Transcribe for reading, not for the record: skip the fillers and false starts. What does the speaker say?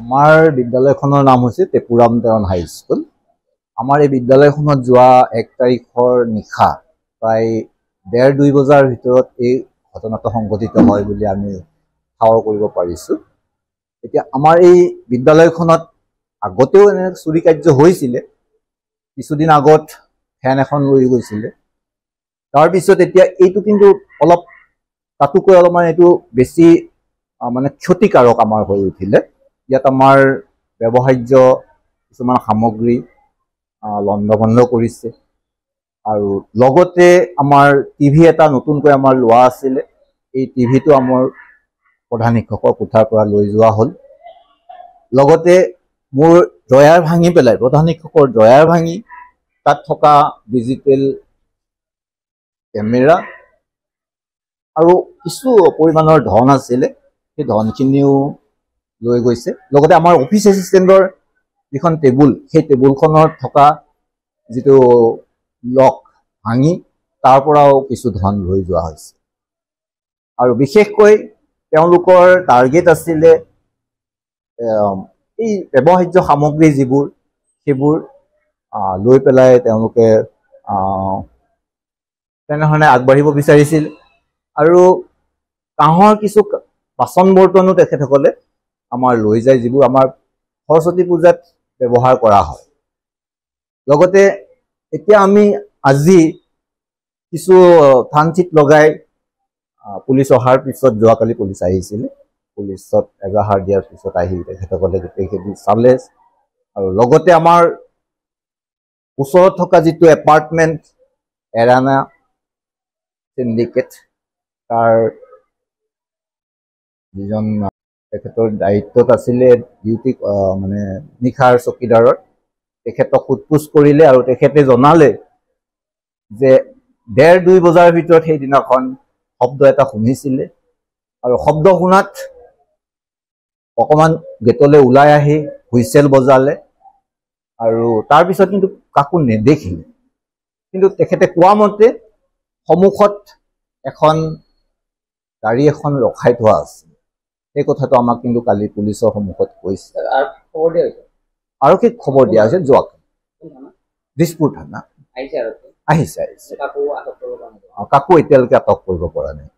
আমাৰ বিদ্যালয়খনৰ নাম হৈছে টেপুৰাম টাউন হাই স্কুল। আমাৰ এই বিদ্যালয়খনত যোৱা 1 তাৰিখৰ নিশা প্ৰায় 1:30-2 বজাৰ ভিতৰত এই ঘটনাটো সংঘটিত হয় বুলি আমি ঠাৱৰ কৰিব পাৰিছোঁ। এতিয়া আমাৰ এই বিদ্যালয়খনত আগতেও এনে চুৰি কাৰ্য হৈছিলে। কিছুদিন আগত ফেন এখন লৈ গৈছিলে। তাৰপিছত এতিয়া এইটো কিন্তু অলপ তাতোকৈ অলপমান এইটো বেছি মানে ক্ষতিকাৰক আমাৰ হৈ উঠিলে। ইয়াত আমাৰ ব্যৱহাৰ্য কিছুমান সামগ্ৰী লণ্ডভণ্ড কৰিছে আৰু লগতে আমাৰ টিভি এটা নতুনকৈ আমাৰ লোৱা আছিলে। এই টিভিটো আমাৰ প্ৰধান শিক্ষকৰ কোঠাৰ পৰা লৈ যোৱা হ'ল। লগতে মোৰ ড্ৰয়াৰ ভাঙি পেলাই প্ৰধান শিক্ষকৰ ড্ৰয়াৰ ভাঙি তাত থকা ডিজিটেল কেমেৰা আৰু কিছু পৰিমাণৰ ধন আছিলে, সেই ধনখিনিও লৈ গৈছে। লগতে আমাৰ অফিচ এছিষ্টেণ্টৰ যিখন টেবুল, সেই টেবুলখনত থকা যিটো লক ভাঙি তাৰ পৰাও কিছু ধন লৈ যোৱা হৈছে। আৰু বিশেষকৈ তেওঁলোকৰ টাৰ্গেট আছিলে এই ব্যৱহাৰ্য সামগ্ৰী যিবোৰ সেইবোৰ লৈ পেলাই তেওঁলোকে তেনেধৰণে আগবাঢ়িব বিচাৰিছিল। আৰু কাঁহৰ কিছু বাচন বৰ্তনো তেখেতসকলে আমাৰ লৈ যায়, যিবোৰ আমাৰ সৰস্বতী পূজাত ব্যৱহাৰ কৰা হয়। লগতে এতিয়া আমি আজি কিছু থান ঠিক লগাই পুলিচ অহাৰ পিছত, যোৱাকালি পুলিচ আহিছিলে, পুলিচত এজাহাৰ দিয়াৰ পিছত আহি তেখেতসকলে গোটেইখিনি চালে। আৰু লগতে আমাৰ ওচৰত থকা যিটো এপাৰ্টমেণ্ট এৰানা চিণ্ডিকেট, তাৰ যিজন তেখেতৰ দায়িত্বত আছিলে ডিউটি মানে নিশাৰ চকীদাৰৰ, তেখেতক সোধ-পোছ কৰিলে আৰু তেখেতে জনালে যে 1:30-2 বজাৰ ভিতৰত সেইদিনাখন শব্দ এটা শুনিছিলে আৰু শব্দ শুনাত অকণমান গেটলৈ ওলাই আহি হুইচেল বজালে আৰু তাৰপিছত কিন্তু কাকো নেদেখিলে। কিন্তু তেখেতে কোৱা মতে সন্মুখত এখন গাড়ী এখন ৰখাই থোৱা আছে। এই কথাটো আমাক কিন্তু কালি পুলিচৰ সন্মুখত কৈছে। আৰক্ষীক খবৰ দিয়া হৈছে যোৱাকালি। দিছপুৰ থানা আহিছে। কাকো এতিয়ালৈকে আটক কৰিব পৰা নাই।